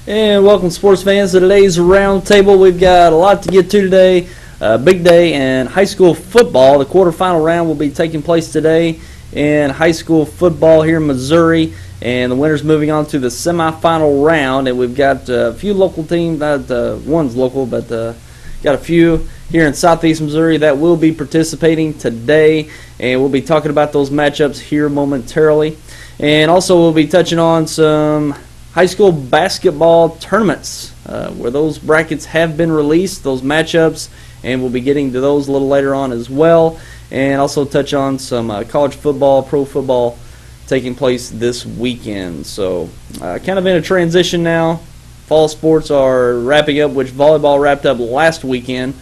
And welcome, sports fans, to today's roundtable. We've got a lot to get to today. Big day in high school football. The quarterfinal round will be taking place today in high school football here in Missouri, and the winners moving on to the semifinal round. And we've got a few local teams, not one's local, but got a few here in southeast Missouri that will be participating today, and we'll be talking about those matchups here momentarily. And also we'll be touching on some high school basketball tournaments where those brackets have been released, those matchups, and we'll be getting to those a little later on as well. And also touch on some college football, pro football taking place this weekend. So kind of in a transition now. Fall sports are wrapping up, which volleyball wrapped up last weekend,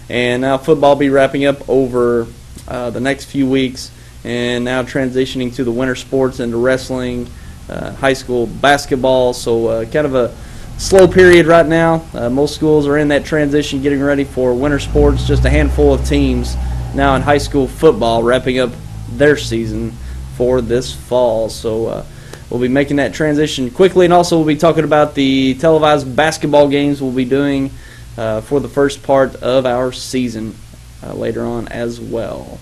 and now football will be wrapping up over the next few weeks, and now transitioning to the winter sports and to wrestling, high school basketball. So kind of a slow period right now. Most schools are in that transition, getting ready for winter sports. Just a handful of teams now in high school football wrapping up their season for this fall. So we'll be making that transition quickly, and also we'll be talking about the televised basketball games we'll be doing for the first part of our season later on as well.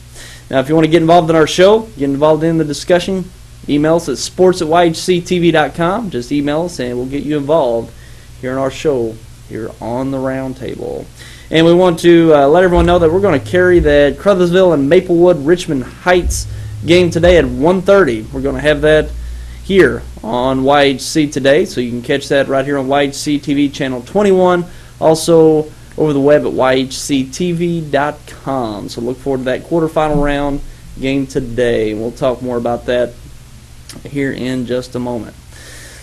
Now, if you want to get involved in our show, get involved in the discussion, email us at sports@yhctv.com. Just email us and we'll get you involved here in our show here on the Roundtable. And we want to let everyone know that we're going to carry that Crothersville and Maplewood Richmond Heights game today at 1:30. We're going to have that here on YHC today, so you can catch that right here on YHC TV channel 21. Also over the web at yhctv.com. So look forward to that quarterfinal round game today. We'll talk more about that here in just a moment.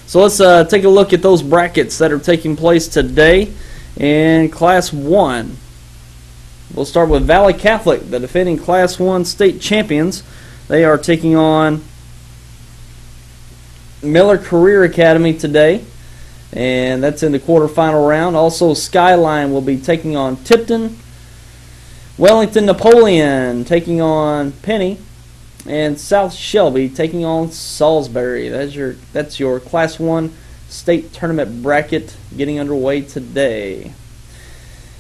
So let's take a look at those brackets that are taking place today in Class 1. We'll start with Valley Catholic, the defending Class 1 state champions. They are taking on Miller Career Academy today, and that's in the quarterfinal round. Also, Skyline will be taking on Tipton. Wellington Napoleon taking on Penny, and South Shelby taking on Salisbury. That's your Class 1 state tournament bracket getting underway today.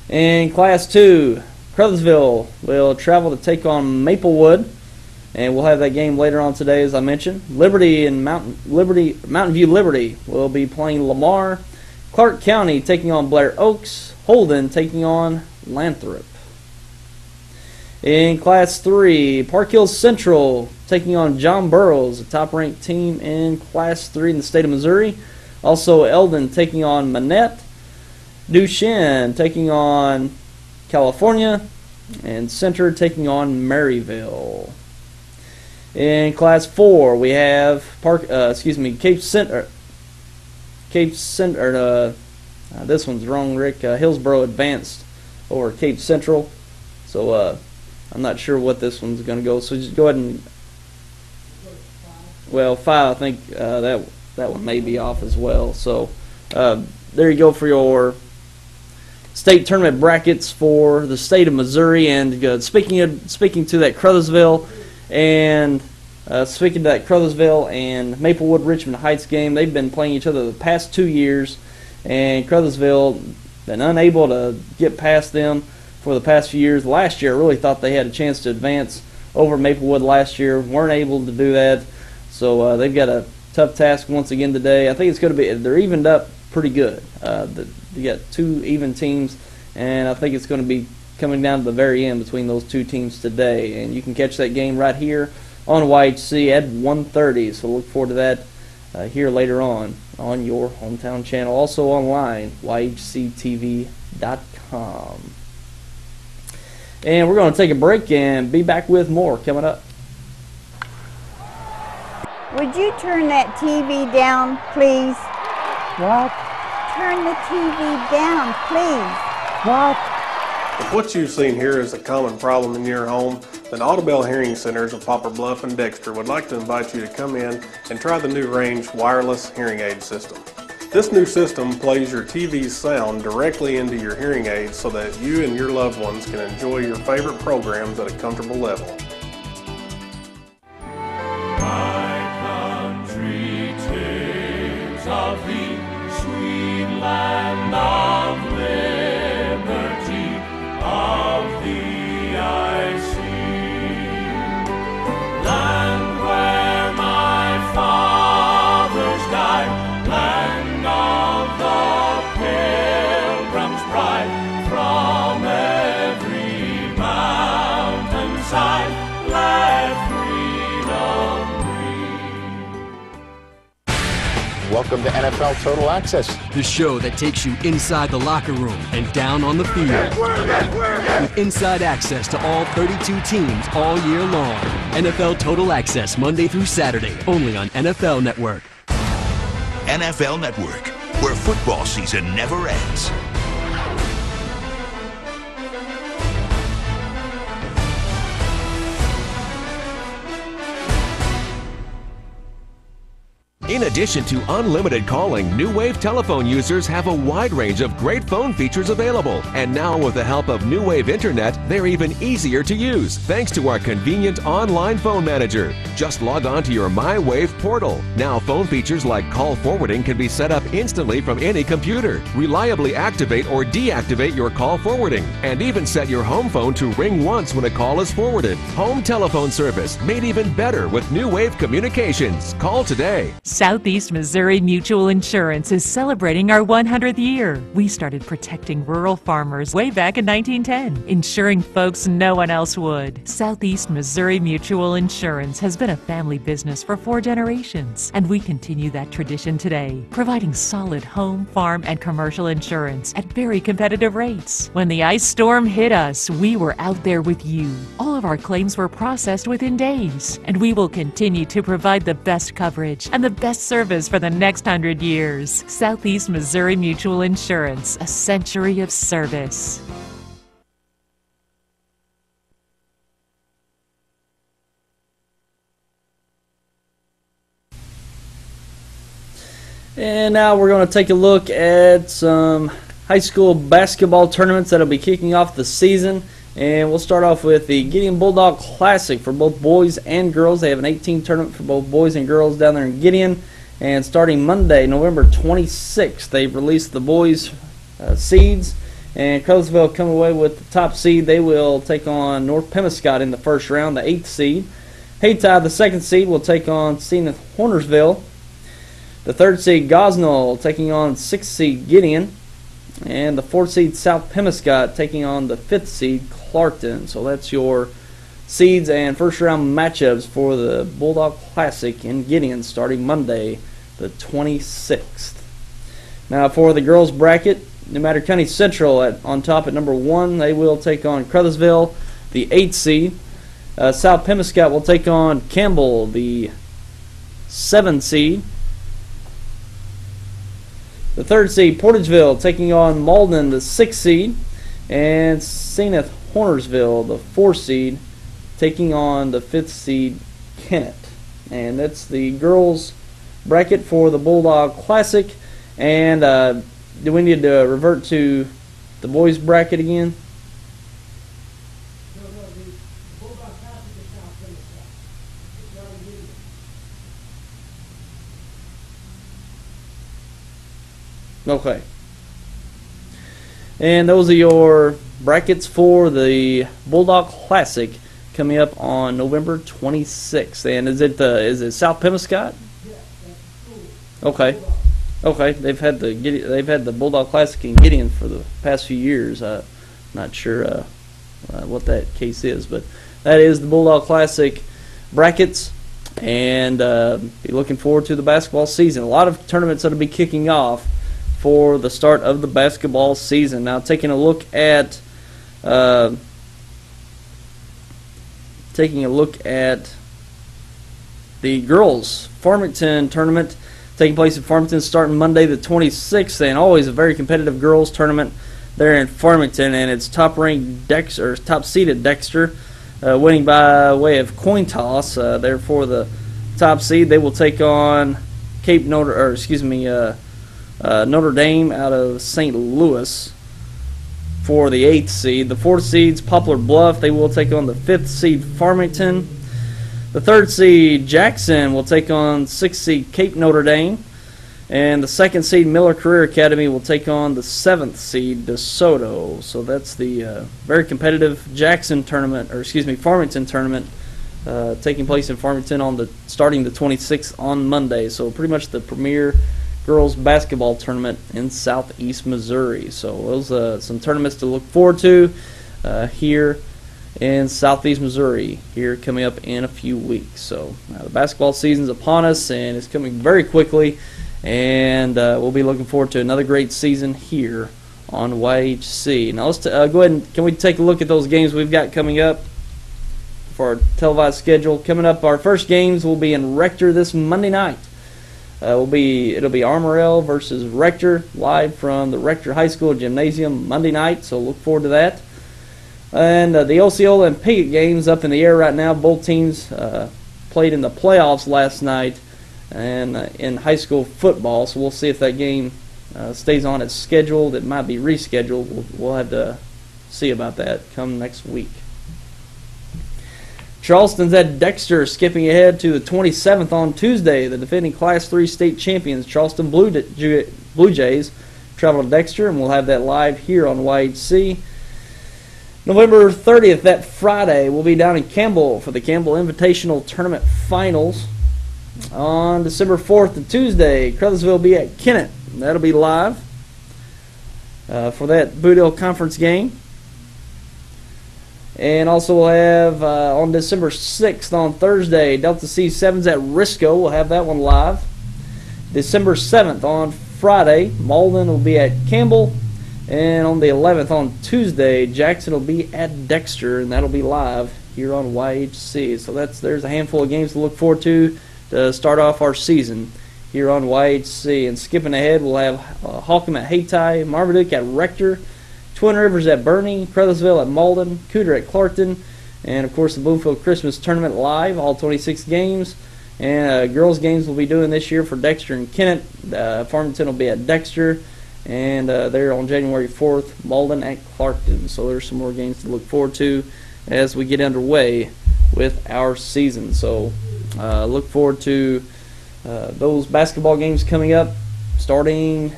In Class 2, Crothersville will travel to take on Maplewood, and we'll have that game later on today, as I mentioned. Liberty and Mountain View Liberty will be playing Lamar. Clark County taking on Blair Oaks. Holden taking on Lathrop. In Class 3, Park Hills Central taking on John Burroughs, a top-ranked team in Class 3 in the state of Missouri. Also, Eldon taking on Manette. Duchenne taking on California. And Center taking on Maryville. In Class 4, we have Cape Center. This one's wrong, Rick. Hillsboro advanced over Cape Central. So I'm not sure what this one's going to go. So just go ahead and, well, 5. I think that one may be off as well. So there you go for your state tournament brackets for the state of Missouri. And speaking to that Crothersville and Maplewood Richmond Heights game, they've been playing each other the past 2 years, and Crothersville been unable to get past them for the past few years. Last year, I really thought they had a chance to advance over Maplewood last year. Weren't able to do that, so they've got a tough task once again today. I think it's going to be, they're evened up pretty good. You got 2 even teams, and I think it's going to be coming down to the very end between those 2 teams today. And you can catch that game right here on YHC at 1:30. So look forward to that here later on your hometown channel. Also online, yhctv.com. And we're going to take a break and be back with more coming up. Would you turn that TV down, please? What? Turn the TV down, please. What? If what you've seen here is a common problem in your home, then Audubell Hearing Centers of Poplar Bluff and Dexter would like to invite you to come in and try the new Range wireless hearing aid system. This new system plays your TV's sound directly into your hearing aids so that you and your loved ones can enjoy your favorite programs at a comfortable level. My country takes of thee, sweet Welcome to NFL Total Access, the show that takes you inside the locker room and down on the field. With inside access to all 32 teams all year long. NFL Total Access, Monday through Saturday, only on NFL Network. NFL Network, where football season never ends. In addition to unlimited calling, New Wave telephone users have a wide range of great phone features available. And now with the help of New Wave Internet, they're even easier to use thanks to our convenient online phone manager. Just log on to your MyWave portal. Now phone features like call forwarding can be set up instantly from any computer. Reliably activate or deactivate your call forwarding. And even set your home phone to ring once when a call is forwarded. Home telephone service made even better with New Wave Communications. Call today. Southeast Missouri Mutual Insurance is celebrating our 100th year. We started protecting rural farmers way back in 1910, ensuring folks no one else would. Southeast Missouri Mutual Insurance has been a family business for 4 generations, and we continue that tradition today, providing solid home, farm, and commercial insurance at very competitive rates. When the ice storm hit us, we were out there with you. All of our claims were processed within days, and we will continue to provide the best coverage and the best service for the next 100 years. Southeast Missouri Mutual Insurance, a century of service. And now we're going to take a look at some high school basketball tournaments that will be kicking off the season. And we'll start off with the Gideon Bulldog Classic for both boys and girls. They have an 18 tournament for both boys and girls down there in Gideon. And starting Monday, November 26th, they've released the boys' seeds. And Crothersville come away with the top seed. They will take on North Pemiscot in the first round, the 8th seed. Hayti, the 2nd seed, will take on Zenith Hornersville. The 3rd seed, Gosnell, taking on 6th seed Gideon. And the 4th seed, South Pemiscot, taking on the 5th seed, Clarkton. So that's your seeds and first round matchups for the Bulldog Classic in Gideon starting Monday, the 26th. Now for the girls bracket, New Matter County Central on top at number 1. They will take on Crothersville, the 8th seed. South Pemiscot will take on Campbell, the 7th seed. The 3rd seed, Portageville, taking on Malden, the 6th seed. And Zenith Hornersville, the 4th seed, taking on the 5th seed, Kennett. And that's the girls' bracket for the Bulldog Classic. And do we need to revert to the boys' bracket again? Okay. And those are your brackets for the Bulldog Classic coming up on November 26th. And is it South Pemiscot? Okay. Okay. They've had the Bulldog Classic in Gideon for the past few years. Not sure what that case is, but that is the Bulldog Classic brackets. And be looking forward to the basketball season. A lot of tournaments that will be kicking off for the start of the basketball season. Now taking a look at the girls Farmington tournament taking place in Farmington starting Monday the 26th, and always a very competitive girls tournament there in Farmington, and it's top seeded Dexter winning by way of coin toss. Therefore the top seed, they will take on Notre Dame out of St. Louis for the 8th seed. The 4th seed's Poplar Bluff. They will take on the 5th seed Farmington. The 3rd seed Jackson will take on 6th seed Cape Notre Dame. And the 2nd seed Miller Career Academy will take on the 7th seed DeSoto. So that's the very competitive Farmington tournament taking place in Farmington starting the 26th on Monday. So pretty much the premier girls basketball tournament in Southeast Missouri. So those some tournaments to look forward to here in Southeast Missouri here coming up in a few weeks. So the basketball season's upon us, and it's coming very quickly, and we'll be looking forward to another great season here on YHC. Now let's go ahead and can we take a look at those games we've got coming up for our televised schedule. Coming up, our first games will be in Rector this Monday night. It'll be Armorell versus Rector, live from the Rector High School Gymnasium Monday night, so look forward to that. And the Osceola and Piggott games up in the air right now. Both teams played in the playoffs last night and in high school football, so we'll see if that game stays on as scheduled. It might be rescheduled. We'll have to see about that come next week. Charleston's at Dexter, skipping ahead to the 27th on Tuesday. The defending Class 3 state champions, Charleston Blue Jays, travel to Dexter, and we'll have that live here on YHC. November 30th, that Friday, we'll be down in Campbell for the Campbell Invitational Tournament Finals. On December 4th, the Tuesday, Crothersville will be at Kennett. That'll be live for that Boot Hill Conference game. And also we'll have on December 6th on Thursday, Delta C7's at Risco. We'll have that one live. December 7th on Friday, Malden will be at Campbell. And on the 11th on Tuesday, Jackson will be at Dexter, and that'll be live here on YHC. So there's a handful of games to look forward to start off our season here on YHC. And skipping ahead, we'll have Holcomb at Hayti, Marmaduke at Rector, Twin Rivers at Bernie, Crothersville at Malden, Cooter at Clarkton, and of course the Bloomfield Christmas Tournament live, all 26 games. And girls games we'll be doing this year for Dexter and Kennett. Farmington will be at Dexter. And they're on January 4th, Malden at Clarkton. So there's some more games to look forward to as we get underway with our season. So look forward to those basketball games coming up starting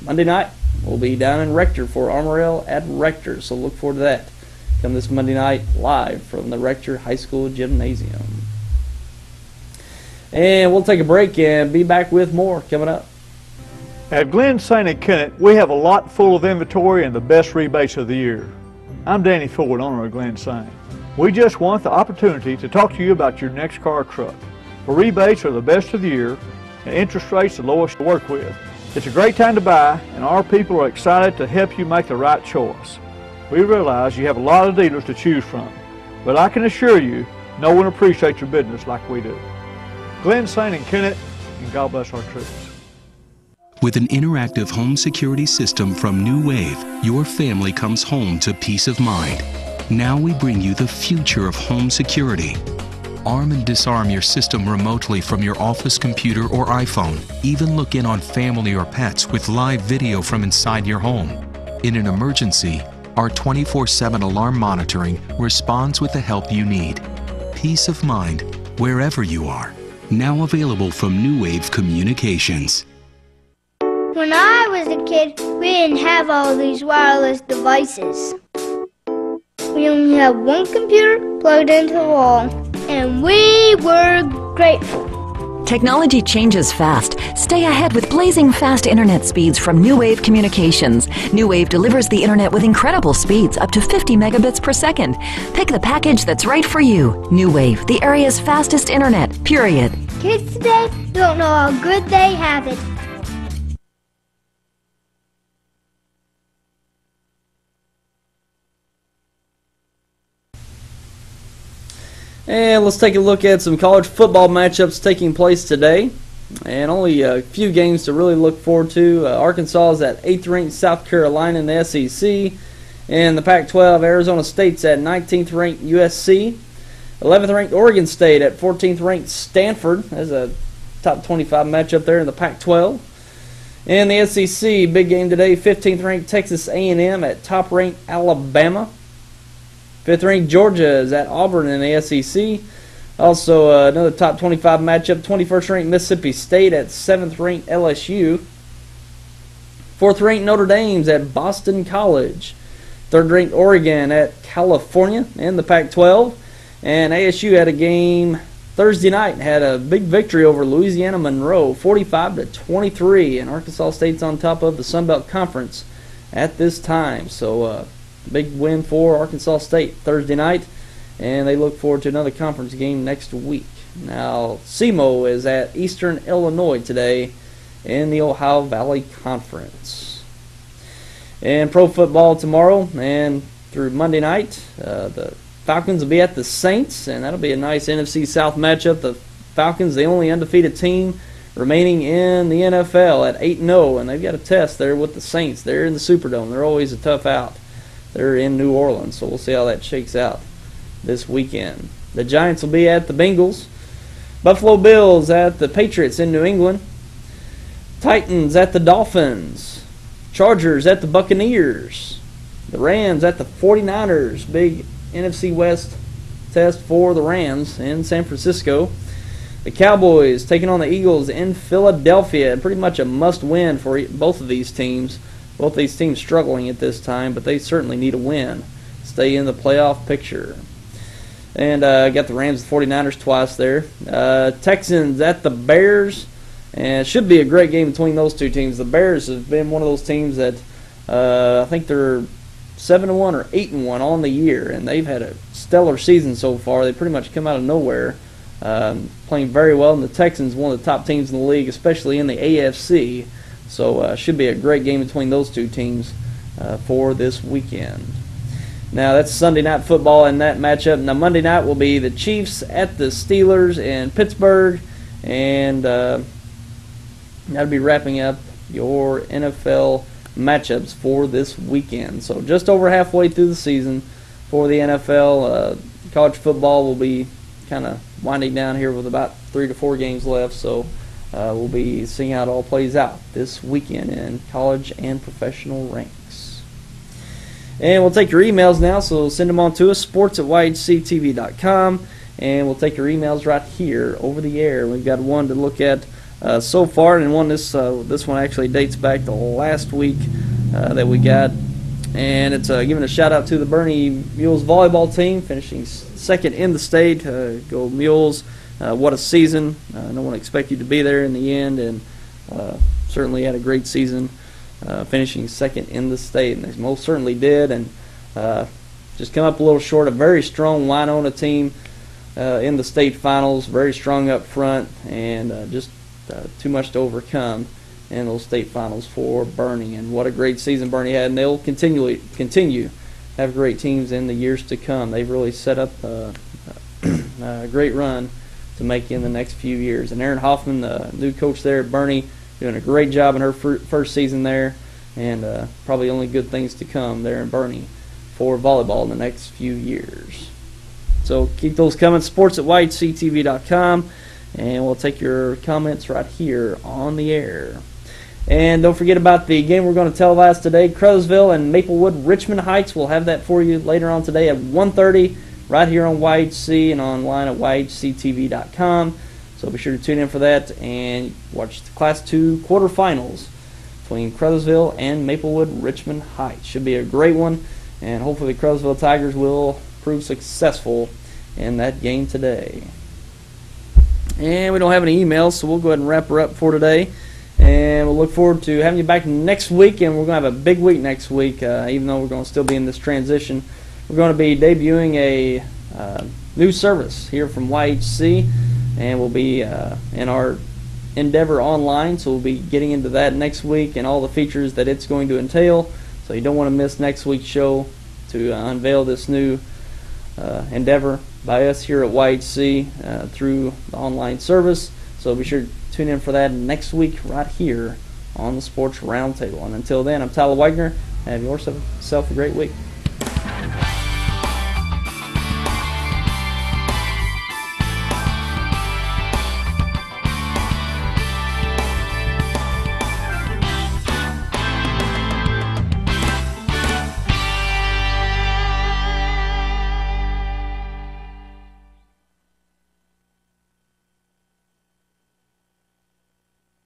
Monday night. We'll be down in Rector for Armorell at Rector. So look forward to that. Come this Monday night live from the Rector High School Gymnasium. And we'll take a break and be back with more coming up. At Glen St. and Kennett, we have a lot full of inventory and the best rebates of the year. I'm Danny Ford, owner of Glen St. We just want the opportunity to talk to you about your next car or truck. The rebates are the best of the year and interest rates the lowest to work with. It's a great time to buy, and our people are excited to help you make the right choice. We realize you have a lot of dealers to choose from, but I can assure you no one appreciates your business like we do. Glen St. and Kennett, and God bless our troops. With an interactive home security system from New Wave, your family comes home to peace of mind. Now we bring you the future of home security. Arm and disarm your system remotely from your office computer or iPhone. Even look in on family or pets with live video from inside your home. In an emergency, our 24/7 alarm monitoring responds with the help you need. Peace of mind wherever you are. Now available from New Wave Communications. When I was a kid, we didn't have all these wireless devices. We only had one computer plugged into the wall, and we were grateful. Technology changes fast. Stay ahead with blazing fast internet speeds from New Wave Communications. New Wave delivers the internet with incredible speeds, up to 50 megabits per second. Pick the package that's right for you. New Wave, the area's fastest internet, period. Kids today don't know how good they have it. And let's take a look at some college football matchups taking place today. And only a few games to really look forward to. Arkansas is at 8th ranked South Carolina in the SEC. And the Pac-12, Arizona State's at 19th ranked USC. 11th ranked Oregon State at 14th ranked Stanford. There's a top 25 matchup there in the Pac-12. In the SEC, big game today, 15th ranked Texas A&M at top ranked Alabama. 5th ranked Georgia is at Auburn in the SEC. Also another top 25 matchup, 21st ranked Mississippi State at 7th ranked LSU. 4th ranked Notre Dame's at Boston College. 3rd ranked Oregon at California in the Pac-12. And ASU had a game Thursday night, had a big victory over Louisiana Monroe, 45-23. And Arkansas State's on top of the Sun Belt Conference at this time. So big win for Arkansas State Thursday night. and they look forward to another conference game next week. Now, SEMO is at Eastern Illinois today in the Ohio Valley Conference. And pro football tomorrow and through Monday night, the Falcons will be at the Saints, and that'll be a nice NFC South matchup. The Falcons, the only undefeated team remaining in the NFL at 8-0, and they've got a test there with the Saints. They're in the Superdome. They're always a tough out. They're in New Orleans, so we'll see how that shakes out this weekend. The Giants will be at the Bengals. Buffalo Bills at the Patriots in New England. Titans at the Dolphins. Chargers at the Buccaneers. The Rams at the 49ers. Big NFC West test for the Rams in San Francisco. The Cowboys taking on the Eagles in Philadelphia. Pretty much a must-win for both of these teams. Both these teams struggling at this time, but they certainly need a win. Stay in the playoff picture. And got the Rams and 49ers twice there. Texans at the Bears. And it should be a great game between those two teams. The Bears have been one of those teams that I think they're 7-1 or 8-1 on the year, and they've had a stellar season so far. They pretty much come out of nowhere, playing very well. And the Texans, one of the top teams in the league, especially in the AFC. So should be a great game between those two teams for this weekend. Now that's Sunday night football in that matchup. Now Monday night will be the Chiefs at the Steelers in Pittsburgh, and that'll be wrapping up your NFL matchups for this weekend. So just over halfway through the season for the NFL. College football will be kind of winding down here with about 3 to 4 games left. So we'll be seeing how it all plays out this weekend in college and professional ranks. And we'll take your emails now, so send them on to us, sports@yhctv.com, and we'll take your emails right here over the air. We've got one to look at so far, and one this one actually dates back to last week that we got, and it's giving a shout out to the Bernie Mules volleyball team, finishing second in the state. Go Mules! What a season! No one expected you to be there in the end, and certainly had a great season. Finishing second in the state, and they most certainly did, and just come up a little short. A very strong Winona team in the state finals, very strong up front, and just too much to overcome in those state finals for Bernie. And what a great season Bernie had, and they'll continue to have great teams in the years to come. They've really set up a great run to make in the next few years. And Erin Hoffman, the new coach there at Bernie, doing a great job in her first season there, and probably only good things to come there in Bernie for volleyball in the next few years. So keep those coming, sports@yhctv.com, and we'll take your comments right here on the air. And don't forget about the game we're going to televise today. Crothersville and Maplewood Richmond Heights. We'll have that for you later on today at 1:30 right here on YHC and online at yhctv.com. So be sure to tune in for that and watch the Class 2 quarterfinals between Crothersville and Maplewood Richmond Heights. Should be a great one, and hopefully the Crothersville Tigers will prove successful in that game today. And we don't have any emails, so we'll go ahead and wrap her up for today. And we'll look forward to having you back next week, and we're going to have a big week next week, even though we're going to still be in this transition. We're going to be debuting a new service here from YHC. And we'll be in our Endeavor Online, so we'll be getting into that next week and all the features that it's going to entail. So you don't want to miss next week's show to unveil this new endeavor by us here at YHC through the online service. So be sure to tune in for that next week right here on the Sports Roundtable. And until then, I'm Tyler Wagner. Have yourself a great week.